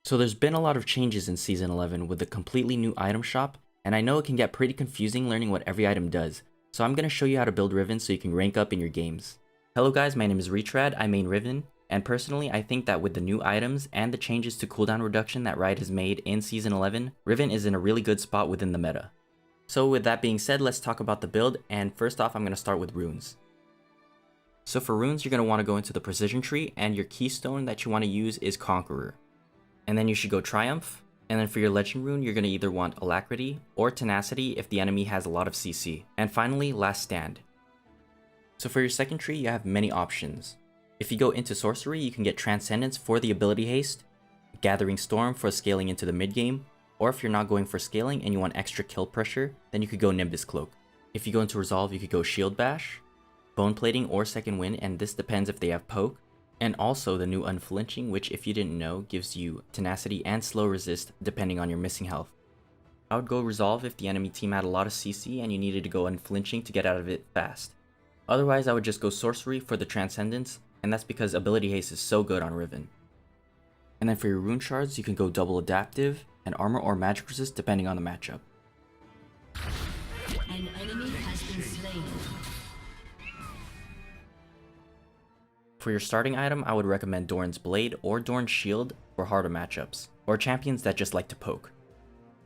So there's been a lot of changes in Season 11 with the completely new item shop, and I know it can get pretty confusing learning what every item does, so I'm going to show you how to build Riven so you can rank up in your games. Hello guys, my name is Retrad, I main Riven, and personally I think that with the new items and the changes to cooldown reduction that Riot has made in Season 11, Riven is in a really good spot within the meta. So with that being said, let's talk about the build, and first off I'm going to start with runes. So for runes, you're going to want to go into the precision tree, and your keystone that you want to use is Conqueror. And then you should go Triumph, and then for your legend rune, you're going to either want Alacrity or Tenacity if the enemy has a lot of CC. And finally, Last Stand. So for your second tree, you have many options. If you go into Sorcery, you can get Transcendence for the ability haste, Gathering Storm for scaling into the mid game, or if you're not going for scaling and you want extra kill pressure, then you could go Nimbus Cloak. If you go into Resolve, you could go Shield Bash, Bone Plating, or Second Wind, and this depends if they have poke. And also the new Unflinching, which if you didn't know, gives you Tenacity and Slow Resist depending on your missing health. I would go Resolve if the enemy team had a lot of CC and you needed to go Unflinching to get out of it fast. Otherwise I would just go Sorcery for the Transcendence, and that's because Ability Haste is so good on Riven. And then for your Rune Shards, you can go Double Adaptive and Armor or Magic Resist depending on the matchup. An enemy has been slain. For your starting item, I would recommend Doran's Blade or Doran's Shield for harder matchups, or champions that just like to poke.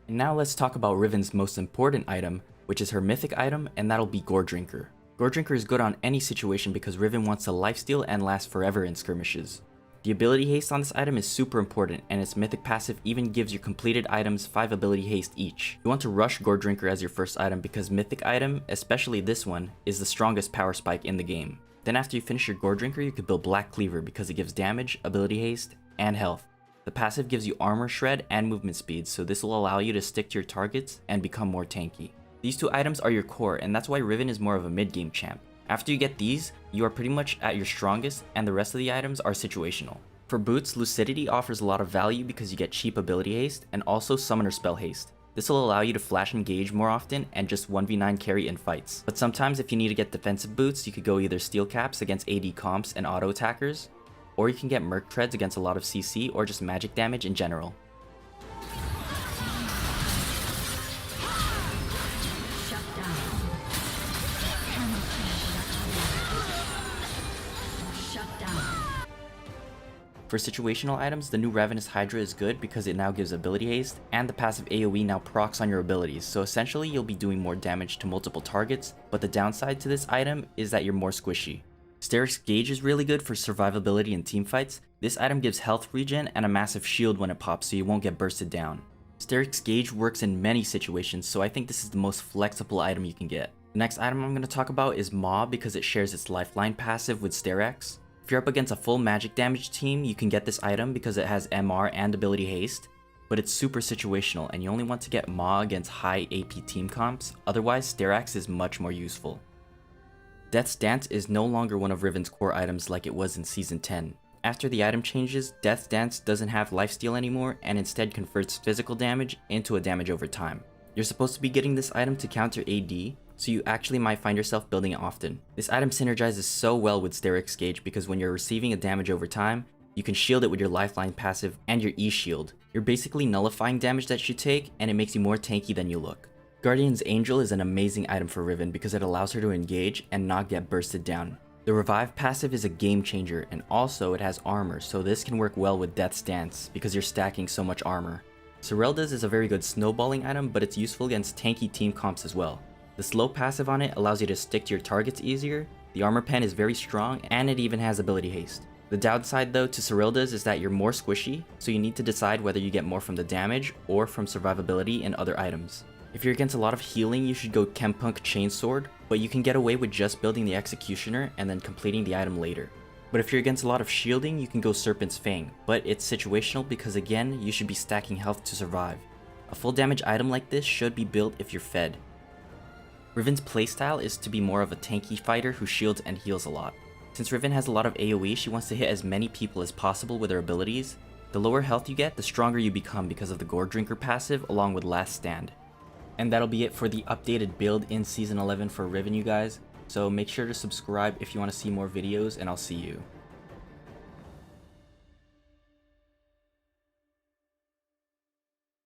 And now let's talk about Riven's most important item, which is her mythic item, and that'll be Gore Drinker. Gore Drinker is good on any situation because Riven wants to lifesteal and last forever in skirmishes. The ability haste on this item is super important, and its mythic passive even gives your completed items 5 ability haste each. You want to rush Gore Drinker as your first item because mythic item, especially this one, is the strongest power spike in the game. Then after you finish your Gore Drinker, you could build Black Cleaver because it gives damage, ability haste, and health. The passive gives you armor shred and movement speed, so this will allow you to stick to your targets and become more tanky. These two items are your core, and that's why Riven is more of a mid-game champ. After you get these, you are pretty much at your strongest, and the rest of the items are situational. For boots, Lucidity offers a lot of value because you get cheap ability haste and also summoner spell haste. This will allow you to flash engage more often and just 1v9 carry in fights. But sometimes if you need to get defensive boots, you could go either Steel Caps against AD comps and auto attackers, or you can get Merc Treads against a lot of CC or just magic damage in general. For situational items, the new Ravenous Hydra is good because it now gives ability haste, and the passive AoE now procs on your abilities, so essentially you'll be doing more damage to multiple targets, but the downside to this item is that you're more squishy. Steric's Gauge is really good for survivability in teamfights. This item gives health regen and a massive shield when it pops so you won't get bursted down. Steric's Gauge works in many situations, so I think this is the most flexible item you can get. The next item I'm going to talk about is Maw because it shares its lifeline passive with Sterix. If you're up against a full magic damage team, you can get this item because it has MR and ability haste, but it's super situational and you only want to get Maw against high AP team comps, otherwise Sterix is much more useful. Death's Dance is no longer one of Riven's core items like it was in Season 10. After the item changes, Death's Dance doesn't have lifesteal anymore and instead converts physical damage into a damage over time. You're supposed to be getting this item to counter AD, so you actually might find yourself building it often. This item synergizes so well with Steric's Gauge because when you're receiving a damage over time, you can shield it with your lifeline passive and your E-shield. You're basically nullifying damage that you take, and it makes you more tanky than you look. Guardian's Angel is an amazing item for Riven because it allows her to engage and not get bursted down. The Revive passive is a game changer, and also it has armor, so this can work well with Death's Dance because you're stacking so much armor. Serylda's is a very good snowballing item, but it's useful against tanky team comps as well. The slow passive on it allows you to stick to your targets easier, the armor pen is very strong, and it even has ability haste. The downside though to Serylda's is that you're more squishy, so you need to decide whether you get more from the damage or from survivability in other items. If you're against a lot of healing, you should go Chempunk Chainsword, but you can get away with just building the Executioner and then completing the item later. But if you're against a lot of shielding, you can go Serpent's Fang, but it's situational because again, you should be stacking health to survive. A full damage item like this should be built if you're fed. Riven's playstyle is to be more of a tanky fighter who shields and heals a lot. Since Riven has a lot of AoE, she wants to hit as many people as possible with her abilities. The lower health you get, the stronger you become because of the Gore Drinker passive along with Last Stand. And that'll be it for the updated build in Season 11 for Riven, you guys. So make sure to subscribe if you want to see more videos, and I'll see you.